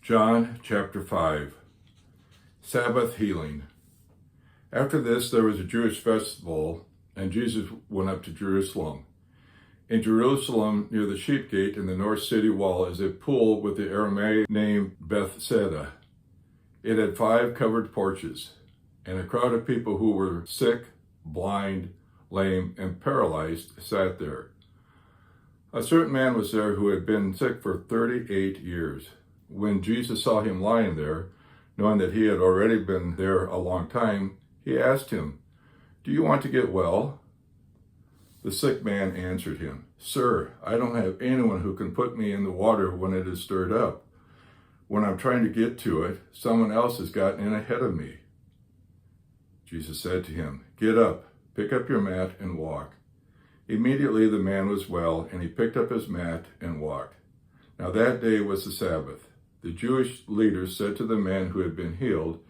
John chapter 5. Sabbath healing. After this there was a Jewish festival, and Jesus went up to Jerusalem. In Jerusalem, near the sheep gate in the north city wall, is a pool with the Aramaic name Bethesda. It had 5 covered porches, and a crowd of people who were sick, blind, lame, and paralyzed sat there. A certain man was there who had been sick for 38 years. When Jesus saw him lying there, knowing that he had already been there a long time, he asked him, "Do you want to get well?" The sick man answered him, "Sir, I don't have anyone who can put me in the water when it is stirred up. When I'm trying to get to it, someone else has gotten in ahead of me." Jesus said to him, "Get up, pick up your mat and walk." Immediately the man was well, and he picked up his mat and walked. Now that day was the Sabbath. The Jewish leaders said to the man who had been healed,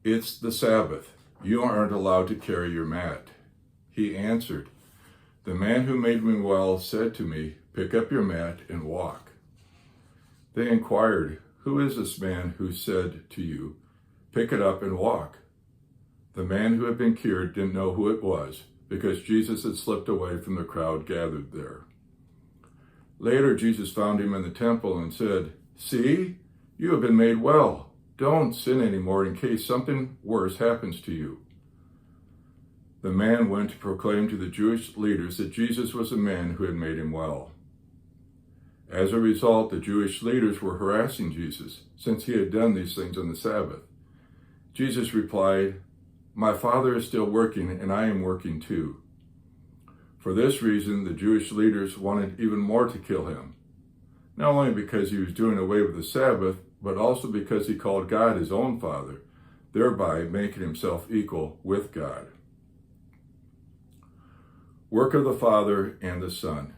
"It's the Sabbath. You aren't allowed to carry your mat." He answered, "The man who made me well said to me, 'Pick up your mat and walk.'" They inquired, "Who is this man who said to you, 'Pick it up and walk'?" The man who had been cured didn't know who it was, because Jesus had slipped away from the crowd gathered there. Later, Jesus found him in the temple and said, "See, you have been made well. Don't sin anymore in case something worse happens to you." The man went to proclaim to the Jewish leaders that Jesus was the man who had made him well. As a result, the Jewish leaders were harassing Jesus, since he had done these things on the Sabbath. Jesus replied, "My Father is still working, and I am working too." For this reason, the Jewish leaders wanted even more to kill him, not only because he was doing away with the Sabbath, but also because he called God his own Father, thereby making himself equal with God. Work of the Father and the Son.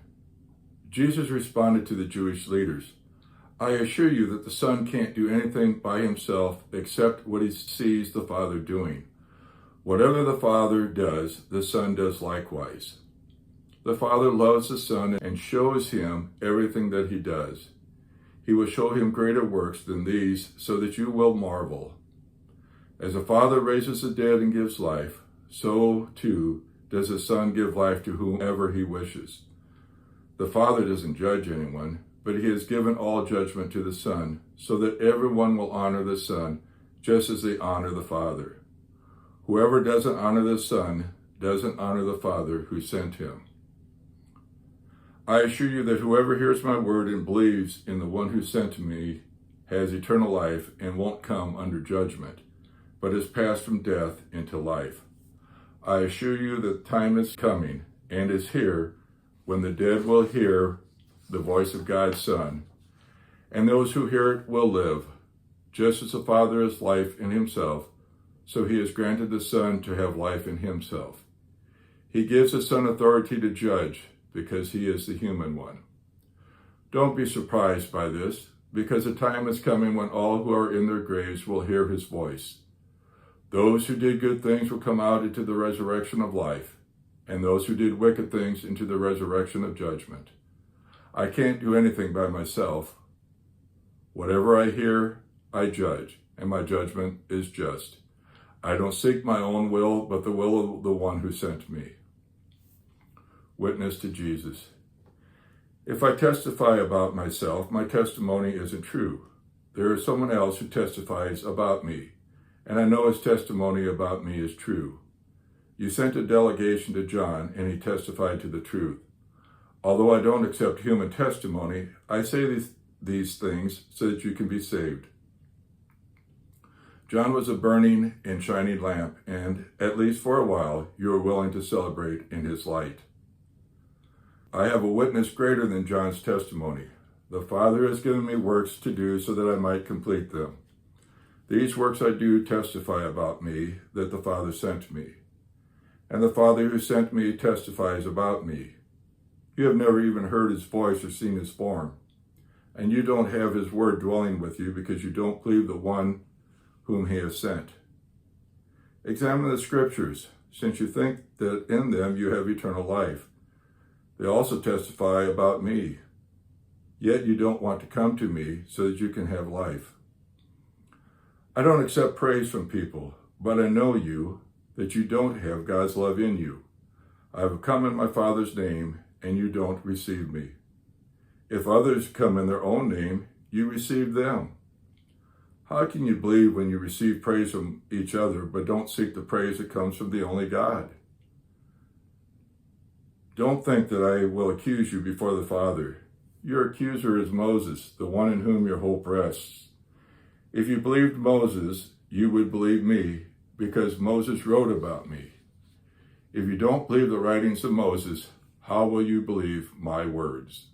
Jesus responded to the Jewish leaders, "I assure you that the Son can't do anything by himself except what he sees the Father doing. Whatever the Father does, the Son does likewise. The Father loves the Son and shows him everything that he does. He will show him greater works than these, so that you will marvel. As the Father raises the dead and gives life, so too does the Son give life to whomever he wishes. The Father doesn't judge anyone, but he has given all judgment to the Son, so that everyone will honor the Son just as they honor the Father. Whoever doesn't honor the Son doesn't honor the Father who sent him. I assure you that whoever hears my word and believes in the one who sent me has eternal life and won't come under judgment, but has passed from death into life. I assure you that time is coming and is here when the dead will hear the voice of God's Son, and those who hear it will live. Just as the Father has life in himself, so he has granted the Son to have life in himself. He gives the Son authority to judge, because he is the human one. Don't be surprised by this, because the time is coming when all who are in their graves will hear his voice. Those who did good things will come out into the resurrection of life, and those who did wicked things into the resurrection of judgment. I can't do anything by myself. Whatever I hear, I judge, and my judgment is just. I don't seek my own will, but the will of the one who sent me. Witness to Jesus. If I testify about myself, my testimony isn't true. There is someone else who testifies about me, and I know his testimony about me is true. You sent a delegation to John, and he testified to the truth. Although I don't accept human testimony, I say these things so that you can be saved. John was a burning and shining lamp, and, at least for a while, you are willing to celebrate in his light. I have a witness greater than John's testimony. The Father has given me works to do so that I might complete them. These works I do testify about me, that the Father sent me. And the Father who sent me testifies about me. You have never even heard his voice or seen his form, and you don't have his word dwelling with you because you don't believe the one whom he has sent. Examine the Scriptures, since you think that in them you have eternal life. They also testify about me. Yet you don't want to come to me so that you can have life. I don't accept praise from people, but I know you, that you don't have God's love in you. I have come in my Father's name, and you don't receive me. If others come in their own name, you receive them. How can you believe when you receive praise from each other, but don't seek the praise that comes from the only God? Don't think that I will accuse you before the Father. Your accuser is Moses, the one in whom your hope rests. If you believed Moses, you would believe me, because Moses wrote about me. If you don't believe the writings of Moses, how will you believe my words?